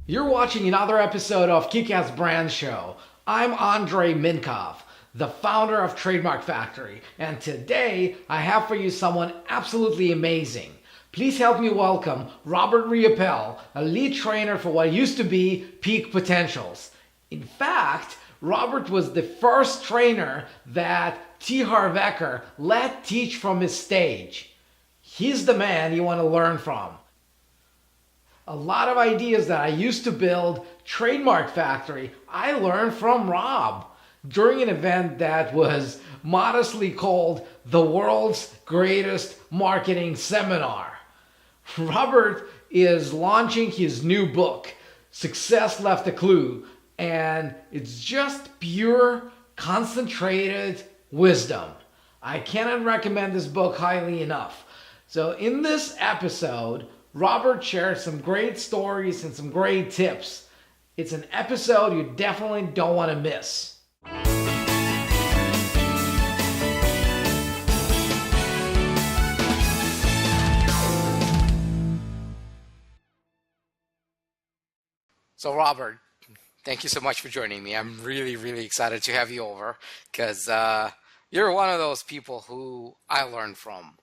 You're watching another episode of Kick-Ass Brand Show. I'm Andrei Mincov, the founder of Trademark Factory, and today I have for you someone absolutely amazing. Please help me welcome Robert Riopel, a lead trainer for what used to be Peak Potentials. In fact, Robert was the first trainer that T. Harv Eker let teach from his stage. He's the man you want to learn from. A lot of ideas that I used to build Trademark Factory, I learned from Rob during an event that was modestly called the world's greatest marketing seminar. Robert is launching his new book, Success Left a Clue, and it's just pure, concentrated wisdom. I cannot recommend this book highly enough. So in this episode, Robert shares some great stories and some great tips. It's an episode you definitely don't want to miss. So Robert, thank you so much for joining me. I'm really excited to have you over because you're one of those people who I learned from.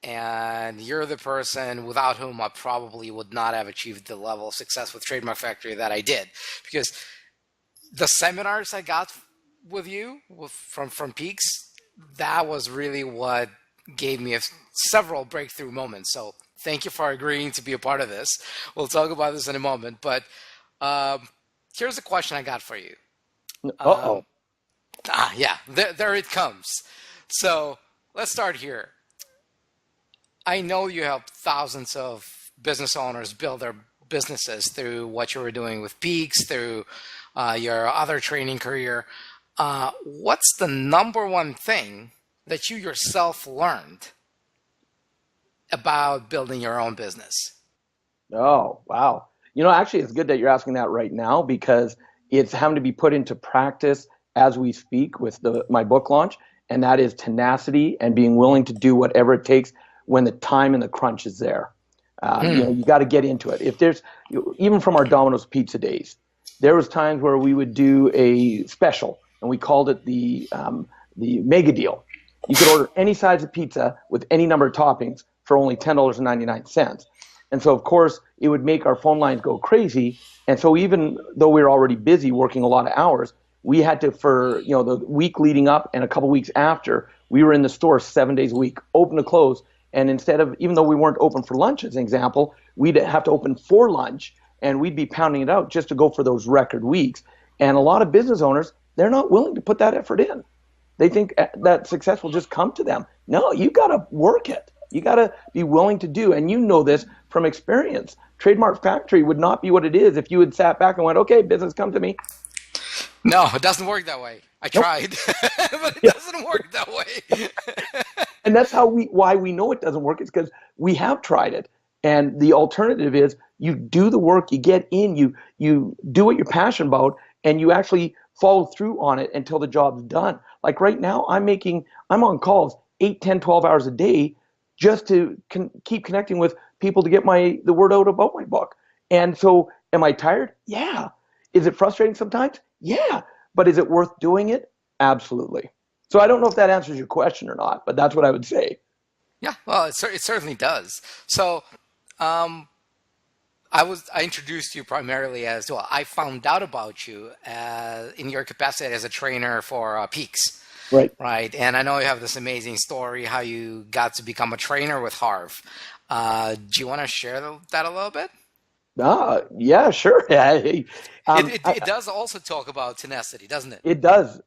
And you're the person without whom I probably would not have achieved the level of success with Trademark Factory that I did. Because the seminars I got with you from Peaks, that was really what gave me several breakthrough moments. So thank you for agreeing to be a part of this. We'll talk about this in a moment. But here's a question I got for you. Yeah, there it comes. So let's start here. I know you helped thousands of business owners build their businesses through what you were doing with Peaks, through your other training career. What's the number one thing that you yourself learned about building your own business? Oh, wow. Actually, it's good that you're asking that right now because it's having to be put into practice as we speak with my book launch, and that is tenacity and being willing to do whatever it takes when the time and the crunch is there. You got to get into it. If there's, even from our Domino's Pizza days, there was times where we would do a special, and we called it the mega deal. You could order any size of pizza with any number of toppings for only $10.99. And so, of course, it would make our phone lines go crazy. And so even though we were already busy working a lot of hours, we had to, for the week leading up and a couple weeks after, we were in the store 7 days a week, open to close. And instead of, even though we weren't open for lunch, as an example, we'd have to open for lunch, and we'd be pounding it out just to go for those record weeks. And a lot of business owners, they're not willing to put that effort in. They think that success will just come to them. No, you got to work it. You got to be willing to do. And you know this from experience. Trademark Factory would not be what it is if you had sat back and went, okay, business, come to me. No, it doesn't work that way. I tried, but it doesn't work that way. And that's why we know it doesn't work. It's because we have tried it. And the alternative is you do the work, you get in, you do what you're passionate about, and you actually follow through on it until the job's done. Like right now, I'm on calls 8, 10, 12 hours a day just to keep connecting with people to get the word out about my book. And so am I tired? Yeah. Is it frustrating sometimes? Yeah. But is it worth doing it? Absolutely. So I don't know if that answers your question or not, but that's what I would say. Yeah, well, it certainly does. So I introduced you primarily as, well, I found out about you in your capacity as a trainer for Peaks. Right. And I know you have this amazing story, how you got to become a trainer with Harv. Do you want to share that a little bit? Yeah, sure. It does also talk about tenacity, doesn't it? It does,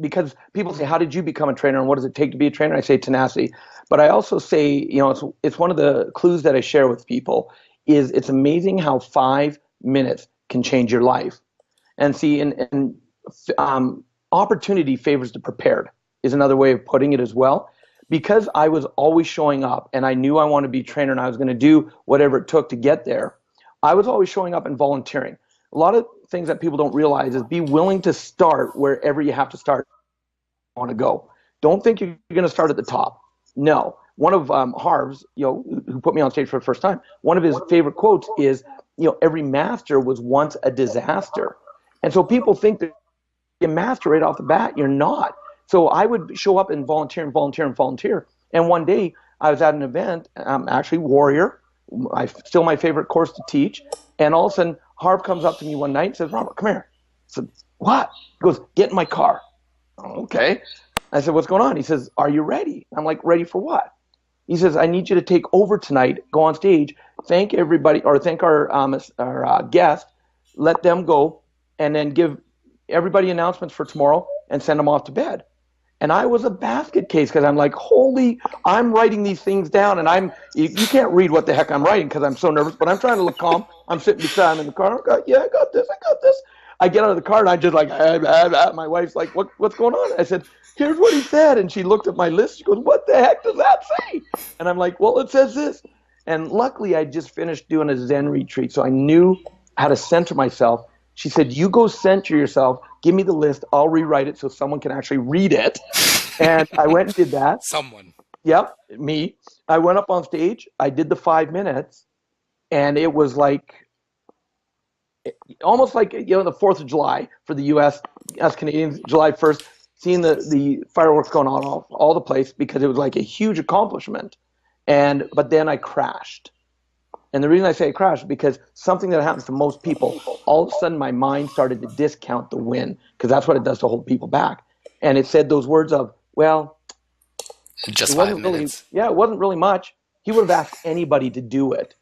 because people say, how did you become a trainer and what does it take to be a trainer? I say tenacity. But I also say, it's one of the clues that I share with people is it's amazing how 5 minutes can change your life. And see, and opportunity favors the prepared is another way of putting it as well. Because I was always showing up and I knew I wanted to be a trainer and I was going to do whatever it took to get there, I was always showing up and volunteering. A lot of things that people don't realize is be willing to start wherever you have to start. Want to go. Don't think you're going to start at the top. No. One of Harv's, who put me on stage for the first time, one of his favorite quotes is, every master was once a disaster. And so people think that you master right off the bat. You're not. So I would show up and volunteer and volunteer and volunteer. And one day I was at an event, actually Warrior, still my favorite course to teach. And all of a sudden, Harv comes up to me one night and says, Robert, come here. I said, what? He goes, get in my car. Okay. I said, what's going on? He says, are you ready? I'm like, ready for what? He says, I need you to take over tonight, go on stage, thank everybody, or thank our guest, let them go, and then give everybody announcements for tomorrow and send them off to bed. And I was a basket case because I'm like, I'm writing these things down, and you can't read what the heck I'm writing because I'm so nervous, but I'm trying to look calm. I'm sitting beside him in the car. I got this. I get out of the car and I just like, my wife's like, what's going on? I said, here's what he said. And she looked at my list. She goes, what the heck does that say? And I'm like, well, it says this. And luckily I just finished doing a Zen retreat. So I knew how to center myself. She said, you go center yourself. Give me the list. I'll rewrite it so someone can actually read it. And I went and did that. Someone. Yep, me. I went up on stage. I did the 5 minutes. And it was like, almost like, the 4th of July for the U.S., us Canadians, July 1st, seeing the fireworks going on all the place because it was like a huge accomplishment. But then I crashed. And the reason I say I crashed is because something that happens to most people, all of a sudden my mind started to discount the win because that's what it does to hold people back. And it said those words of, well, just 5 minutes. It wasn't really much. He would have asked anybody to do it.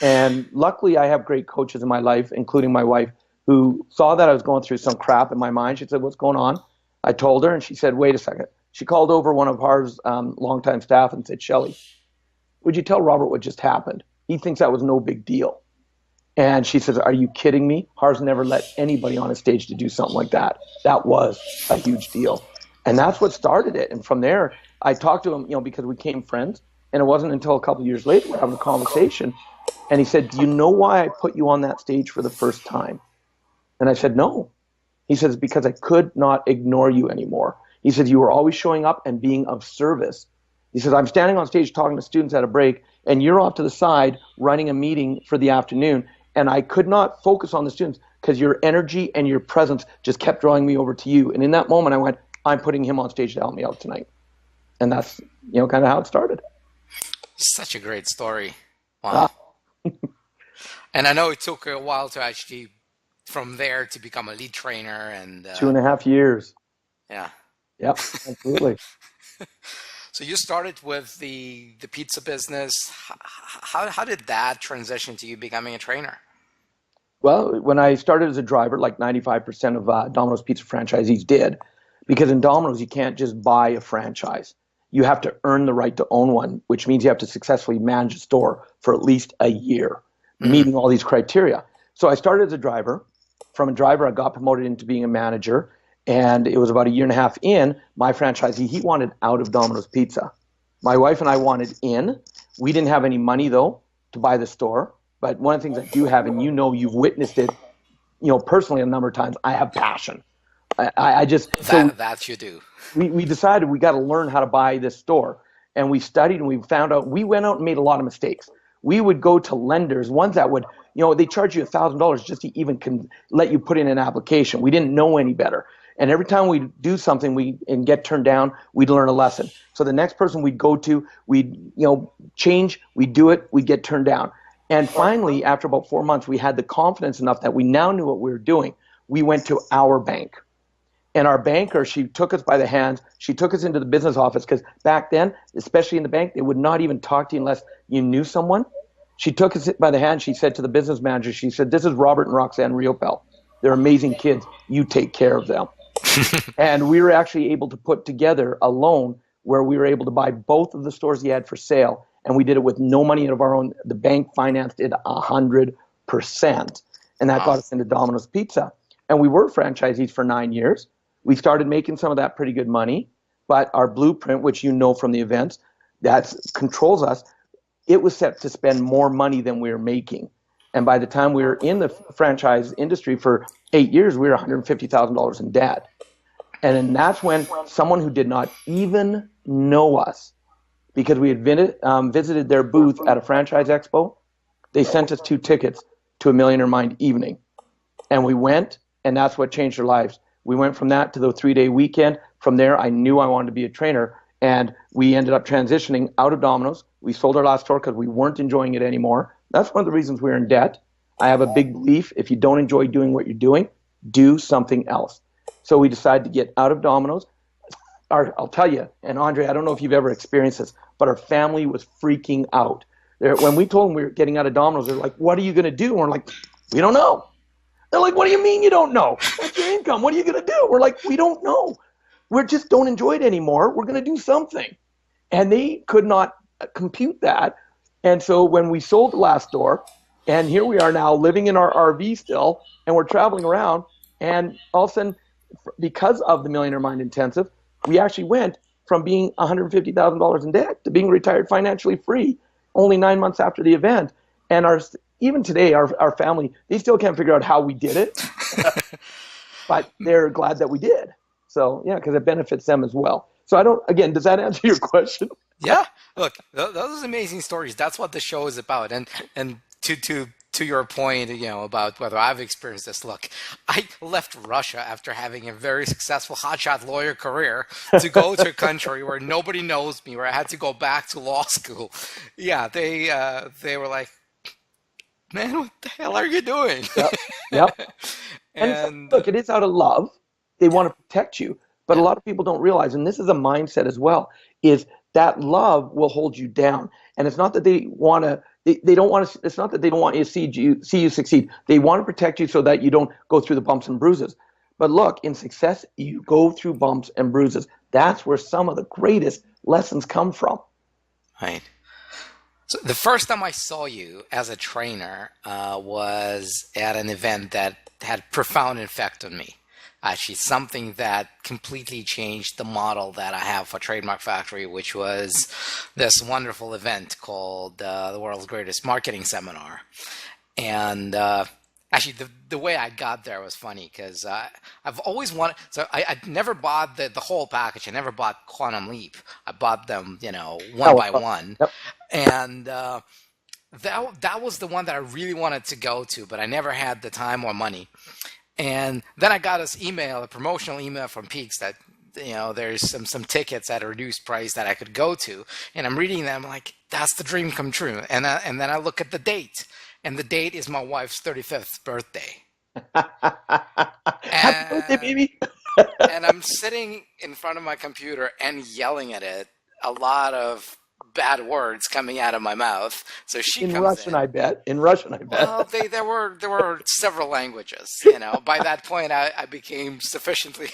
And luckily, I have great coaches in my life, including my wife, who saw that I was going through some crap in my mind. She said, what's going on? I told her, and she said, wait a second. She called over one of Harv's longtime staff and said, Shelley, would you tell Robert what just happened? He thinks that was no big deal. And she says, are you kidding me? Harv's never let anybody on a stage to do something like that. That was a huge deal. And that's what started it. And from there, I talked to him, because we became friends. And it wasn't until a couple of years later we're having a conversation. And he said, do you know why I put you on that stage for the first time? And I said, no. He says, because I could not ignore you anymore. He said, you were always showing up and being of service. He says, I'm standing on stage talking to students at a break, and you're off to the side running a meeting for the afternoon. And I could not focus on the students because your energy and your presence just kept drawing me over to you. And in that moment, I went, I'm putting him on stage to help me out tonight. And that's, kind of how it started. Such a great story. Wow. And I know it took a while to actually, from there, to become a lead trainer. And 2.5 years. Yeah. Yep, absolutely. So you started with the pizza business. How did that transition to you becoming a trainer? Well, when I started as a driver, like 95% of Domino's Pizza franchisees did, because in Domino's, you can't just buy a franchise. You have to earn the right to own one, which means you have to successfully manage a store for at least a year, meeting all these criteria. So I started as a driver. From a driver, I got promoted into being a manager. And it was about 1.5 years in, my franchisee, he wanted out of Domino's Pizza. My wife and I wanted in. We didn't have any money, though, to buy the store. But one of the things I do have, and you've witnessed it, personally a number of times, I have passion. That you do. We decided we got to learn how to buy this store. And we studied and we found out, we went out and made a lot of mistakes. We would go to lenders, ones that would, they charge you $1,000 just to even let you put in an application. We didn't know any better. And every time we do something and get turned down, we'd learn a lesson. So the next person we'd go to, we'd change, we'd do it, we'd get turned down. And finally, after about 4 months, we had the confidence enough that we now knew what we were doing. We went to our bank. And our banker, she took us by the hands. She took us into the business office because back then, especially in the bank, they would not even talk to you unless you knew someone. She took us by the hand. She said to the business manager, she said, this is Robert and Roxanne Riopel. They're amazing kids. You take care of them. And we were actually able to put together a loan where we were able to buy both of the stores he had for sale. And we did it with no money of our own. The bank financed it 100%. And that got us into Domino's Pizza. And we were franchisees for 9 years. We started making some of that pretty good money. But our blueprint, which from the events, that controls us, it was set to spend more money than we were making. And by the time we were in the franchise industry for 8 years, we were $150,000 in debt. And then that's when someone who did not even know us, because we had visited their booth at a franchise expo, they sent us 2 tickets to a Millionaire Mind evening. And we went, and that's what changed our lives. We went from that to the 3-day weekend. From there, I knew I wanted to be a trainer, and we ended up transitioning out of Domino's. We sold our last store because we weren't enjoying it anymore. That's one of the reasons we're in debt. I have a big belief, if you don't enjoy doing what you're doing, do something else. So we decided to get out of Domino's. I'll tell you, and Andrei, I don't know if you've ever experienced this, but our family was freaking out. When we told them we were getting out of Domino's, they're like, what are you going to do? And we're like, we don't know. They're like, what do you mean you don't know? That's your income. What are you going to do? We're like, we don't know. We just don't enjoy it anymore. We're going to do something. And they could not compute that. And so when we sold the last store, and here we are now living in our RV still, and we're traveling around, and all of a sudden, because of the Millionaire Mind Intensive, we actually went from being $150,000 in debt to being retired financially free only 9 months after the event. And even today, our family, they still can't figure out how we did it, but they're glad that we did. So, yeah, because it benefits them as well. So again, does that answer your question? Yeah. Look, those are amazing stories. That's what the show is about. And to your point, about whether I've experienced this. Look, I left Russia after having a very successful hotshot lawyer career to go to a country where nobody knows me, where I had to go back to law school. Yeah, they were like, man, what the hell are you doing? Yep. And look, it is out of love. They want to protect you. But a lot of people don't realize, and this is a mindset as well, is that love will hold you down. And it's not that they want to, they don't want to, it's not that they don't want you to see you succeed. They want to protect you so that you don't go through the bumps and bruises. But look, in success, you go through bumps and bruises. That's where some of the greatest lessons come from. Right. So the first time I saw you as a trainer was at an event that had profound effect on me. Actually, something that completely changed the model that I have for Trademark Factory, which was this wonderful event called the World's Greatest Marketing Seminar. And actually, the way I got there was funny because I've always wanted. So I never bought the whole package. I never bought Quantum Leap. I bought them, one by one. Yep. And that was the one that I really wanted to go to, but I never had the time or money. And then I got this email, a promotional email from Peaks that, there's some tickets at a reduced price that I could go to. And I'm reading them like, that's the dream come true. And then I look at the date, and the date is my wife's 35th birthday. Happy birthday, baby. And I'm sitting in front of my computer and yelling at it, a lot of bad words coming out of my mouth. So she in comes Russian, in. I bet. In Russian, I bet. Well, there were several languages. By that point, I became sufficiently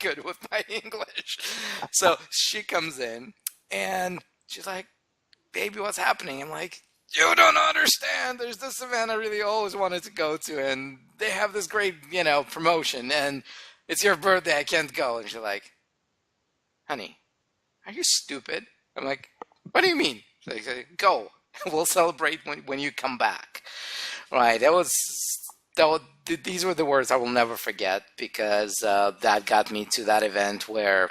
good with my English. So she comes in and she's like, "Baby, what's happening?" I'm like, "You don't understand. There's this event I really always wanted to go to, and they have this great, promotion, and it's your birthday. I can't go." And she's like, "Honey, are you stupid?" I'm like, "What do you mean?" They say, "Go. We'll celebrate when you come back." Right. These were the words I will never forget because that got me to that event where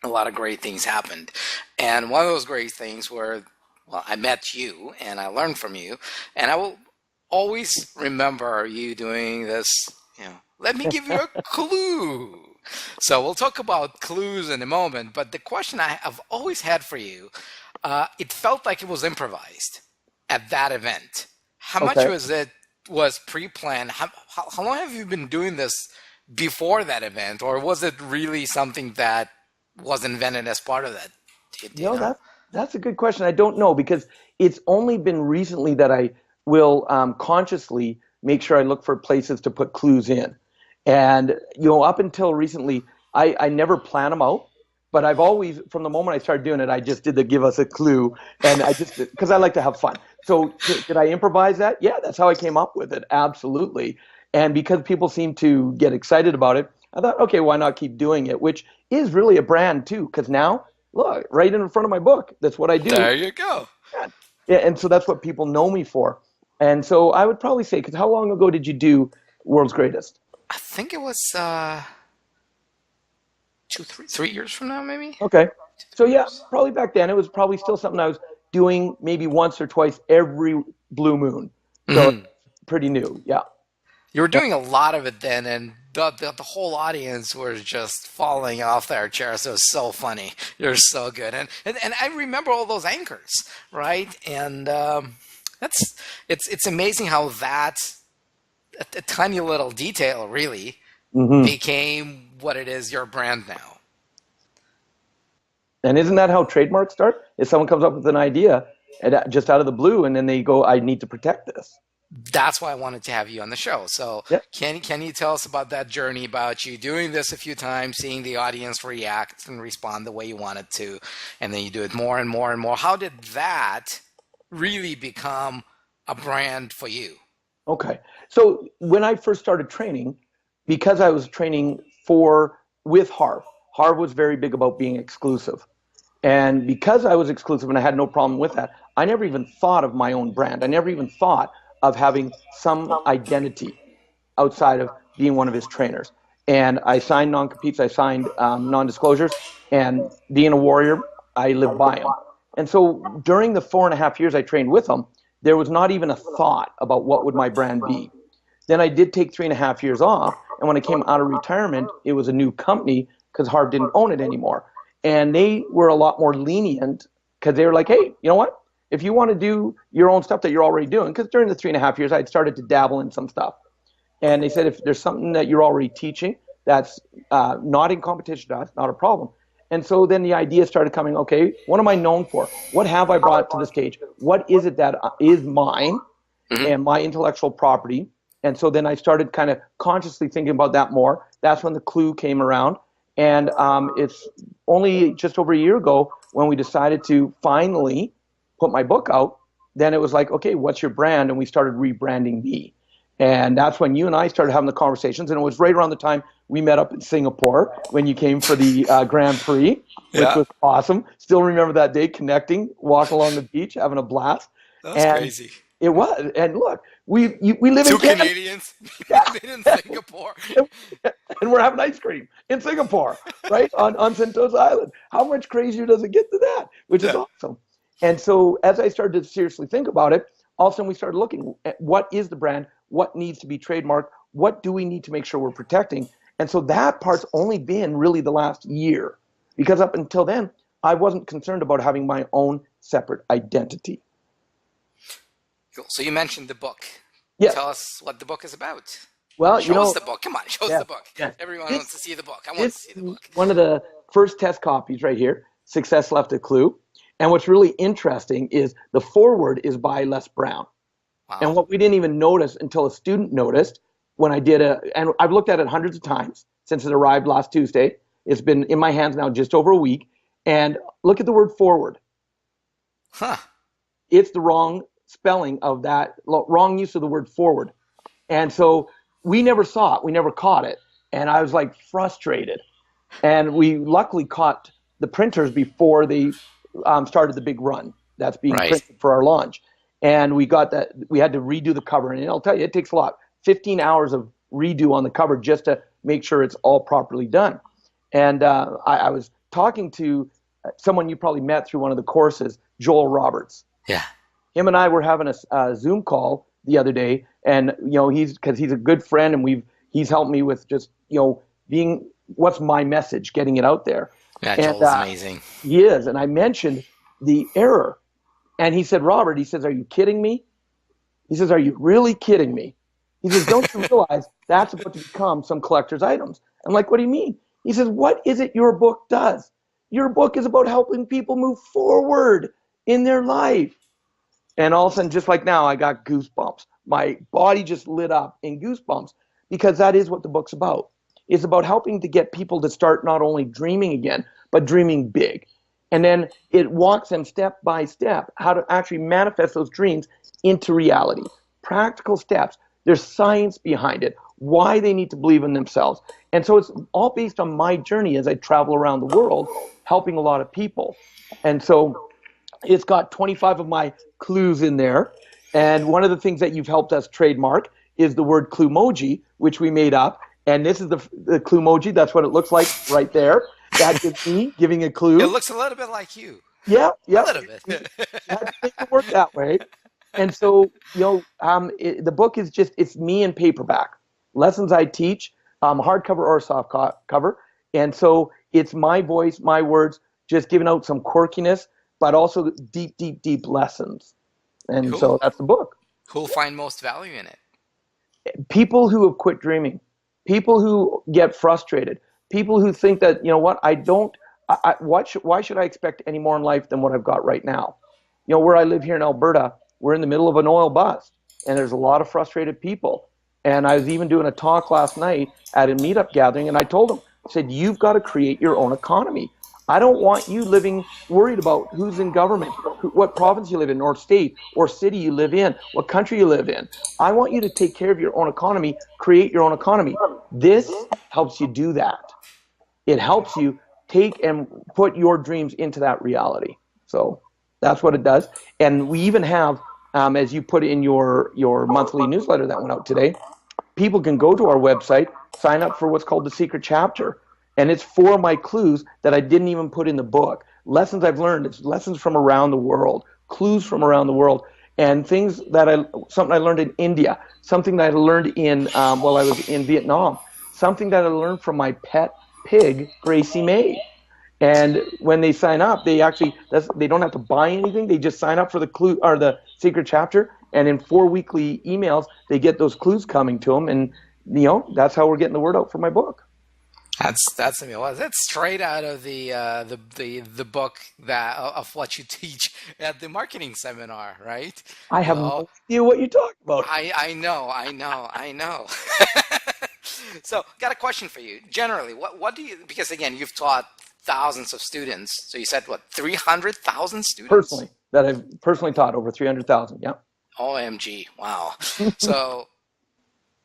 a lot of great things happened. And one of those great things were, I met you and I learned from you. And I will always remember you doing this, let me give you a clue. So we'll talk about clues in a moment, but the question I've always had for you, it felt like it was improvised at that event. How much was pre-planned? How long have you been doing this before that event, or was it really something that was invented as part of that? Do you know? That's a good question. I don't know, because it's only been recently that I will consciously make sure I look for places to put clues in. And, up until recently, I never plan them out, but I've always, from the moment I started doing it, I just did the give us a clue, and because I like to have fun. So did I improvise that? Yeah, that's how I came up with it. Absolutely. And because people seem to get excited about it, I thought, okay, why not keep doing it? Which is really a brand too, because now, look, right in front of my book, that's what I do. There you go. Yeah, and so that's what people know me for. And so I would probably say, because how long ago did you do World's Greatest? I think it was 3 years from now, maybe. Okay. So yeah, probably back then it was probably still something I was doing maybe once or twice every blue moon. So pretty new. Yeah. You were doing a lot of it then, and the whole audience were just falling off their chairs. It was so funny. You're so good, and I remember all those anchors, right? And it's amazing how that a tiny little detail really became what it is, your brand now. And isn't that how trademarks start? If someone comes up with an idea and just out of the blue, and then they go, "I need to protect this." That's why I wanted to have you on the show. So can you tell us about that journey, about you doing this a few times, seeing the audience react and respond the way you wanted to, and then you do it more and more and more. How did that really become a brand for you? Okay. So when I first started training, because I was training with Harv was very big about being exclusive. And because I was exclusive and I had no problem with that, I never even thought of my own brand. I never even thought of having some identity outside of being one of his trainers. And I signed non-competes, I signed non-disclosures, and being a warrior, I live by them. And so during the 4.5 years I trained with him, there was not even a thought about what would my brand be. Then I did take 3.5 years off, and when I came out of retirement, it was a new company because Harv didn't own it anymore. And they were a lot more lenient because they were like, "Hey, you know what? If you want to do your own stuff that you're already doing," because during the 3.5 years, I'd started to dabble in some stuff. And they said, if there's something that you're already teaching that's not in competition to us, not a problem. And so then the idea started coming, okay, what am I known for? What have I brought to the stage? What is it that is mine and my intellectual property? And so then I started kind of consciously thinking about that more. That's when the clue came around. And it's only just over a year ago when we decided to finally put my book out. Then it was like, okay, what's your brand? And we started rebranding me. And that's when you and I started having the conversations. And it was right around the time we met up in Singapore when you came for the Grand Prix, which was awesome. Still remember that day, connecting, walking along the beach, having a blast. That's crazy. It was. And look, we live in Canada. Two Canadians in Singapore. And we're having ice cream in Singapore, right? on Sentosa Island. How much crazier does it get to that? Which is awesome. And so as I started to seriously think about it, all of a sudden we started looking at what is the brand, what needs to be trademarked, what do we need to make sure we're protecting. And so that part's only been really the last year, because up until then, I wasn't concerned about having my own separate identity. Cool. So you mentioned the book. Yes. Tell us what the book is about. Well, show us the book. Come on, show us the book. Yes. Everyone wants to see the book. I want to see the book. One of the first test copies right here, Success Left a Clue. And what's really interesting is the foreword is by Les Brown. Wow. And what we didn't even notice until a student noticed when I did and I've looked at it hundreds of times since it arrived last Tuesday. It's been in my hands now just over a week. And look at the word forward. Huh. It's the wrong spelling of that, wrong use of the word forward. And so we never saw it. We never caught it. And I was like frustrated. And we luckily caught the printers before they started the big run that's being printed for our launch. And we got that. We had to redo the cover. And I'll tell you, it takes a lot. 15 hours of redo on the cover just to make sure it's all properly done. And I was talking to someone you probably met through one of the courses, Joel Roberts. Yeah. Him and I were having a Zoom call the other day, and because he's a good friend, and he's helped me with just being what's my message, getting it out there. Yeah, Joel's amazing. He is, and I mentioned the error, and he said, Robert, he says, are you kidding me? He says, are you really kidding me? He says, don't you realize that's about to become some collector's items? I'm like, what do you mean? He says, what is it your book does? Your book is about helping people move forward in their life. And all of a sudden, just like now, I got goosebumps. My body just lit up in goosebumps, because that is what the book's about. It's about helping to get people to start not only dreaming again, but dreaming big. And then it walks them step by step how to actually manifest those dreams into reality. Practical steps. There's science behind it, why they need to believe in themselves. And so it's all based on my journey as I travel around the world, helping a lot of people. And so it's got 25 of my clues in there. And one of the things that you've helped us trademark is the word cluemoji, which we made up. And this is the cluemoji. That's what it looks like right there. That is me giving a clue. It looks a little bit like you. Yeah. A little bit. It work that way. And so, the book is it's me in paperback. Lessons I teach, hardcover or soft cover. And so it's my voice, my words, just giving out some quirkiness, but also deep, deep, deep lessons. And Who so that's the book. who'll find most value in it? People who have quit dreaming, people who get frustrated, people who think that, why should I expect any more in life than what I've got right now? Where I live here in Alberta, we're in the middle of an oil bust, and there's a lot of frustrated people. And I was even doing a talk last night at a meetup gathering, and I told them, I said, you've got to create your own economy. I don't want you living worried about who's in government, what province you live in, or state, or city you live in, what country you live in. I want you to take care of your own economy, create your own economy. This helps you do that. It helps you take and put your dreams into that reality. So that's what it does. And we even have, as you put in your monthly newsletter that went out today, people can go to our website, sign up for what's called the secret chapter. And it's for my clues that I didn't even put in the book. Lessons I've learned, it's lessons from around the world, clues from around the world, and things something I learned in India, something that I learned while I was in Vietnam, something that I learned from my pet pig, Gracie Mae. And when they sign up, they don't have to buy anything. They just sign up for the clue or the secret chapter, and in 4 weekly emails, they get those clues coming to them, and that's how we're getting the word out for my book. That's straight out of the book of what you teach at the marketing seminar, right? I have no idea what you're talking about. I know. So, got a question for you. Generally, what do you? Because again, you've taught thousands of students. So you said what? 300,000 students personally that I've personally taught, over 300,000. Yeah. OMG! Wow. So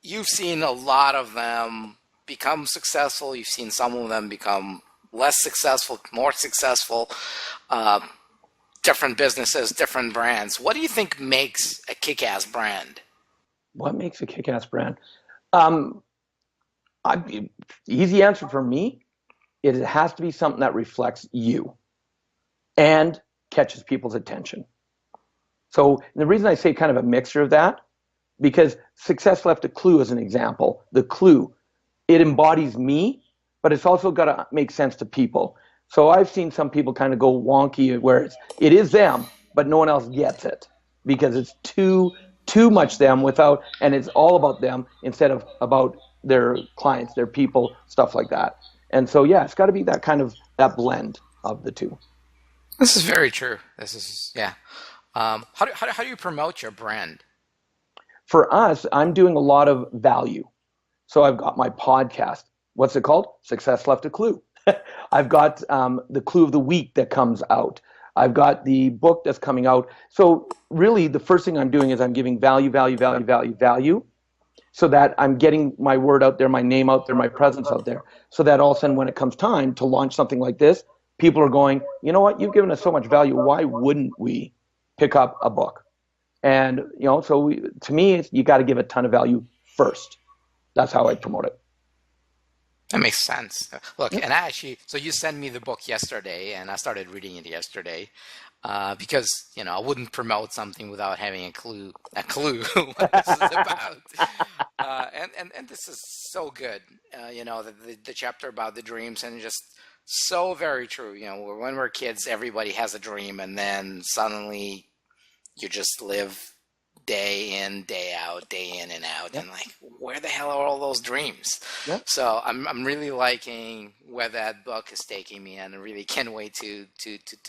you've seen a lot of them become successful. You've seen some of them become less successful, more successful, different businesses, different brands. What do you think makes a kick-ass brand? What makes a kick-ass brand? Easy answer for me, it has to be something that reflects you and catches people's attention. So the reason I say kind of a mixture of that, because success left a clue as an example. The clue, it embodies me, but it's also got to make sense to people. So I've seen some people kind of go wonky where it is them, but no one else gets it because it's too much them and it's all about them instead of about their clients, their people, stuff like that. And so, yeah, it's got to be that kind of that blend of the two. This is very true. This is, yeah. How do you promote your brand? For us, I'm doing a lot of value. So I've got my podcast. What's it called? Success Left a Clue. I've got the clue of the week that comes out. I've got the book that's coming out. So really, the first thing I'm doing is I'm giving value, so that I'm getting my word out there, my name out there, my presence out there, so that all of a sudden when it comes time to launch something like this, people are going, you know what, you've given us so much value, why wouldn't we pick up a book? And, so to me, you got to give a ton of value first. That's how I promote it. That makes sense. Look, and so you sent me the book yesterday, and I started reading it yesterday, because I wouldn't promote something without having a clue what this is about. And this is so good. The chapter about the dreams, and just so very true. When we're kids, everybody has a dream, and then suddenly you just live day in, day out, day in and out, and like, where the hell are all those dreams? Yeah. So I'm really liking where that book is taking me, and I really can't wait to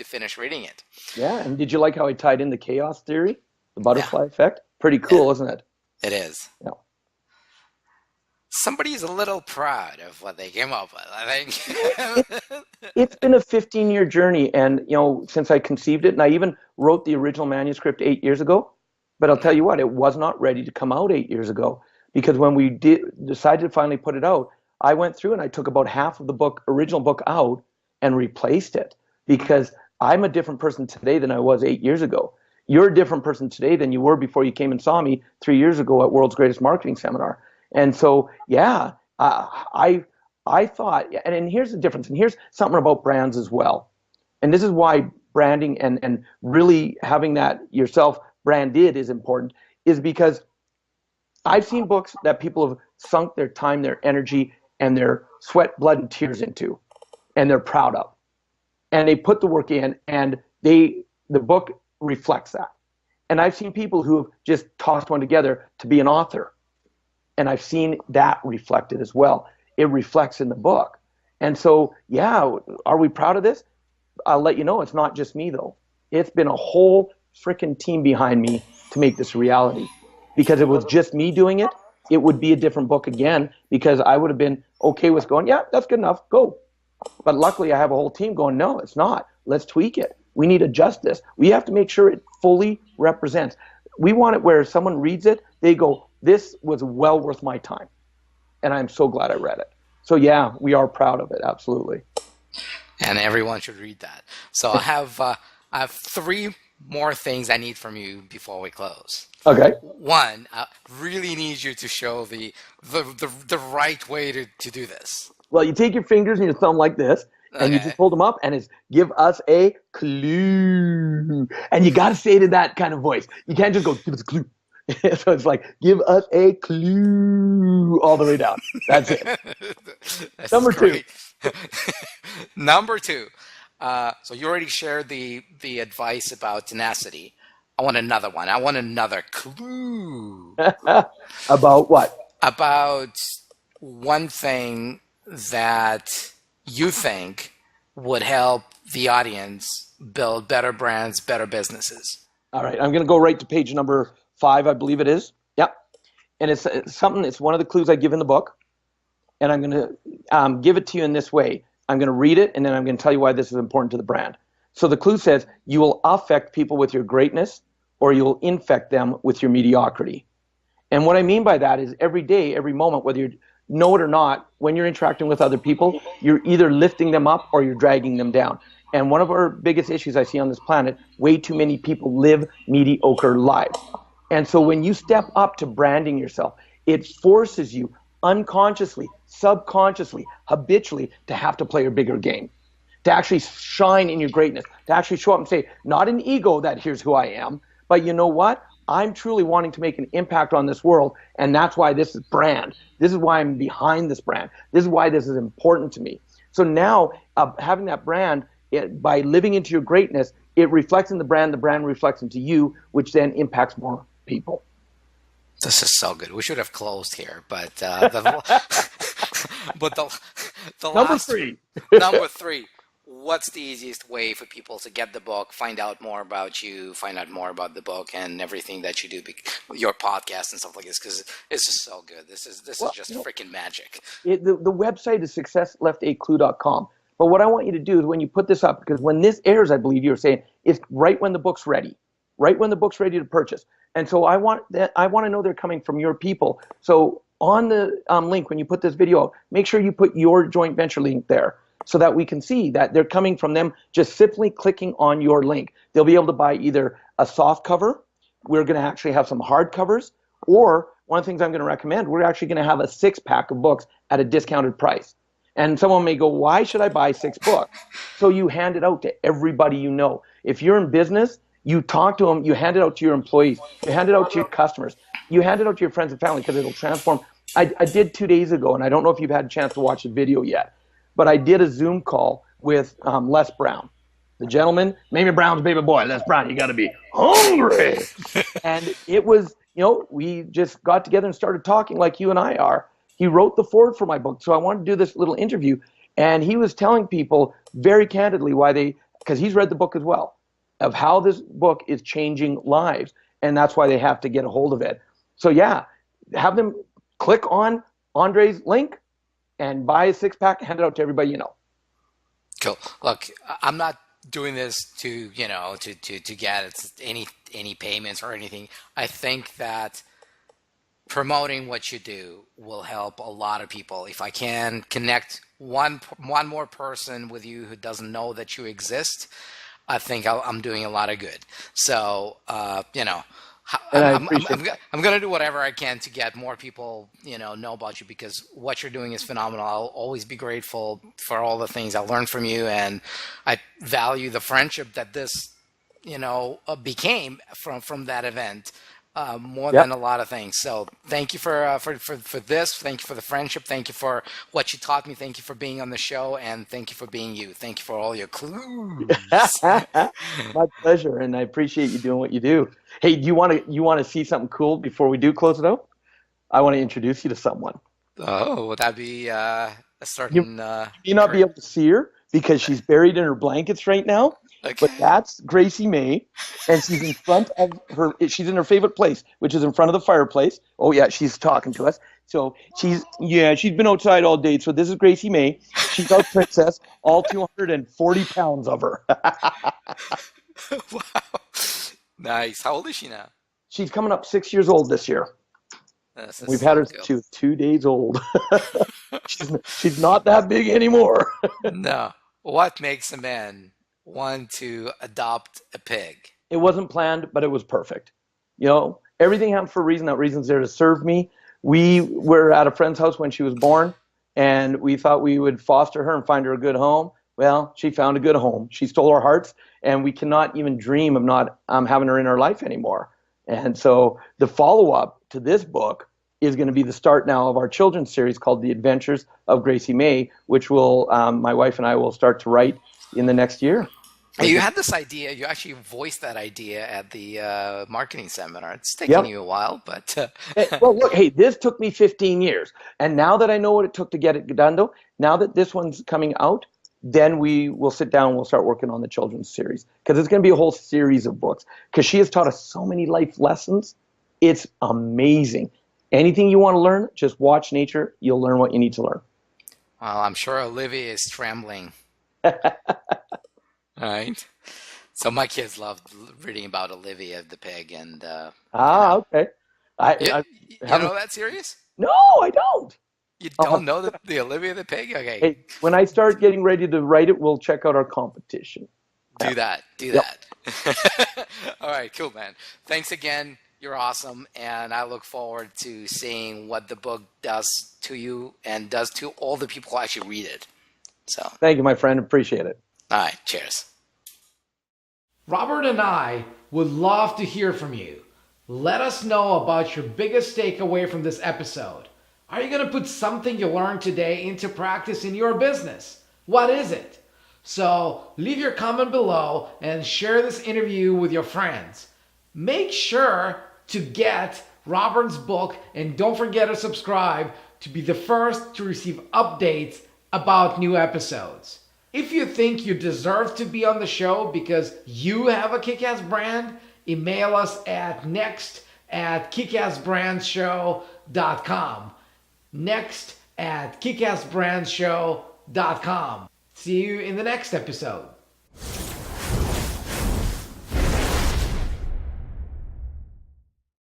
finish reading it. Yeah, and did you like how I tied in the chaos theory, the butterfly effect? Pretty cool, isn't it? It is. Yeah. Somebody's a little proud of what they came up with, I think. It's been a 15-year journey, and since I conceived it, and I even wrote the original manuscript 8 years ago. But I'll tell you what, it was not ready to come out 8 years ago, because when we decided to finally put it out, I went through and I took about half of the original book out and replaced it, because I'm a different person today than I was 8 years ago. You're a different person today than you were before you came and saw me 3 years ago at World's Greatest Marketing Seminar. And so, yeah, I thought, and here's the difference, and here's something about brands as well. And this is why branding and really having that yourself branded is important is because I've seen books that people have sunk their time, their energy, and their sweat, blood, and tears into, and they're proud of. And they put the work in, and the book reflects that. And I've seen people who have just tossed one together to be an author. And I've seen that reflected as well. It reflects in the book. And so, yeah, are we proud of this? I'll let you know, it's not just me, though. It's been a whole freaking team behind me to make this a reality. Because if it was just me doing it, it would be a different book again, because I would have been okay with going, yeah, that's good enough, go. But luckily, I have a whole team going, no, it's not. Let's tweak it. We need to adjust this. We have to make sure it fully represents. We want it where someone reads it, they go, this was well worth my time. And I'm so glad I read it. So yeah, we are proud of it, absolutely. And everyone should read that. So I have 3 more things I need from you before we close. Okay. 1, I really need you to show the right way to do this. Well, you take your fingers and your thumb like this, and you just hold them up, and it's give us a clue. And you got to say it in that kind of voice. You can't just go, give us a clue. So it's like, give us a clue all the way down. That's it. Number 2. Number 2. So you already shared the advice about tenacity. I want another one. I want another clue. About what? About one thing that you think would help the audience build better brands, better businesses. All right. I'm going to go right to page number 5, I believe it is. Yep. And it's something, it's one of the clues I give in the book. And I'm going to give it to you in this way. I'm going to read it, and then I'm going to tell you why this is important to the brand. So the clue says, you will affect people with your greatness, or you will infect them with your mediocrity. And what I mean by that is every day, every moment, whether you know it or not, when you're interacting with other people, you're either lifting them up or you're dragging them down. And one of our biggest issues I see on this planet, way too many people live mediocre lives. And so when you step up to branding yourself, it forces you unconsciously, subconsciously, habitually to have to play a bigger game, to actually shine in your greatness, to actually show up and say, not an ego that here's who I am, but you know what? I'm truly wanting to make an impact on this world, and that's why this is brand. This is why I'm behind this brand. This is why this is important to me. So now, having that brand, by living into your greatness, it reflects in the brand reflects into you, which then impacts more people. This is so good. We should have closed here, but Number 3. Number 3. What's the easiest way for people to get the book, find out more about you, find out more about the book and everything that you do, your podcast and stuff like this? Because it's just so good. This is just freaking magic. The website is successleftaClue.com. But what I want you to do is when you put this up, because when this airs, I believe you were saying, it's right when the book's ready, right when the book's ready to purchase. And so I want to know they're coming from your people. So on the link, when you put this video out, make sure you put your joint venture link there, so that we can see that they're coming from them just simply clicking on your link. They'll be able to buy either a soft cover, we're going to actually have some hard covers, or one of the things I'm going to recommend, we're actually going to have a 6-pack of books at a discounted price. And someone may go, why should I buy 6 books? So you hand it out to everybody you know. If you're in business, you talk to them, you hand it out to your employees, you hand it out to your customers, you hand it out to your friends and family, because it'll transform. I did 2 days ago, and I don't know if you've had a chance to watch the video yet, but I did a Zoom call with Les Brown. The gentleman, Mamie Brown's baby boy, Les Brown, you got to be hungry. And it was, we just got together and started talking like you and I are. He wrote the foreword for my book, so I wanted to do this little interview. And he was telling people very candidly because he's read the book as well, of how this book is changing lives. And that's why they have to get a hold of it. So yeah, have them click on Andrei's link and buy a 6-pack, hand it out to everybody you know. Cool. Look, I'm not doing this to get any payments or anything. I think that promoting what you do will help a lot of people. If I can connect one more person with you who doesn't know that you exist, I think I'm doing a lot of good. So, I'm going to do whatever I can to get more people, know about you, because what you're doing is phenomenal. I'll always be grateful for all the things I learned from you, and I value the friendship that this, became from that event. More Yep. than a lot of things. So thank you for this. Thank you for the friendship. Thank you for what you taught me. Thank you for being on the show, and thank you for being you. Thank you for all your clues. My pleasure, and I appreciate you doing what you do. Hey, do you want to see something cool before we do close it out? I want to introduce you to someone. Oh, would that be a You certain may not be able to see her because she's buried in her blankets right now, but Okay. that's Gracie Mae, and she's in front of her. She's in her favorite place, which is in front of the fireplace. Oh yeah, she's talking to us. So she's been outside all day. So this is Gracie Mae. She's our princess, all 240 pounds of her. Wow. Nice. How old is she now? She's coming up 6 years old this year. This is We've had so her since cool. she was 2 days old. She's not that big anymore. No. What makes a man want to adopt a pig? It wasn't planned, but it was perfect. Everything happened for a reason. That reason's there to serve me. We were at a friend's house when she was born, and we thought we would foster her and find her a good home. Well, she found a good home. She stole our hearts, and we cannot even dream of not having her in our life anymore. And so the follow-up to this book is going to be the start now of our children's series called The Adventures of Gracie Mae, which my wife and I will start to write in the next year. You had this idea. You actually voiced that idea at the marketing seminar. It's taken Yep. you a while, but Well, look, hey, this took me 15 years. And now that I know what it took to get it done, though, now that this one's coming out, then we will sit down and we'll start working on the children's series. Because it's going to be a whole series of books. Because she has taught us so many life lessons. It's amazing. Anything you want to learn, just watch nature. You'll learn what you need to learn. well, I'm sure Olivia is trembling. Right. So my kids love reading about Olivia the pig, and Okay. you, I you haven't. know that series? No, I don't. You I'll don't have- know the Olivia the pig? Okay, Hey, when I start getting ready to write it, we'll check out our competition. do that. Do Yep. that. All right, cool, man. Thanks again. You're awesome, and I look forward to seeing what the book does to you and does to all the people who actually read it. So, Thank you, my friend. Appreciate it. all right, cheers. Robert and I would love to hear from you. Let us know about your biggest takeaway from this episode. Are you going to put something you learned today into practice in your business? What is it? So leave your comment below and share this interview with your friends. Make sure to get Robert's book and don't forget to subscribe to be the first to receive updates about new episodes. If you think you deserve to be on the show because you have a kick-ass brand, email us at next@kickassbrandshow.com. Next@kickassbrandshow.com. See you in the next episode.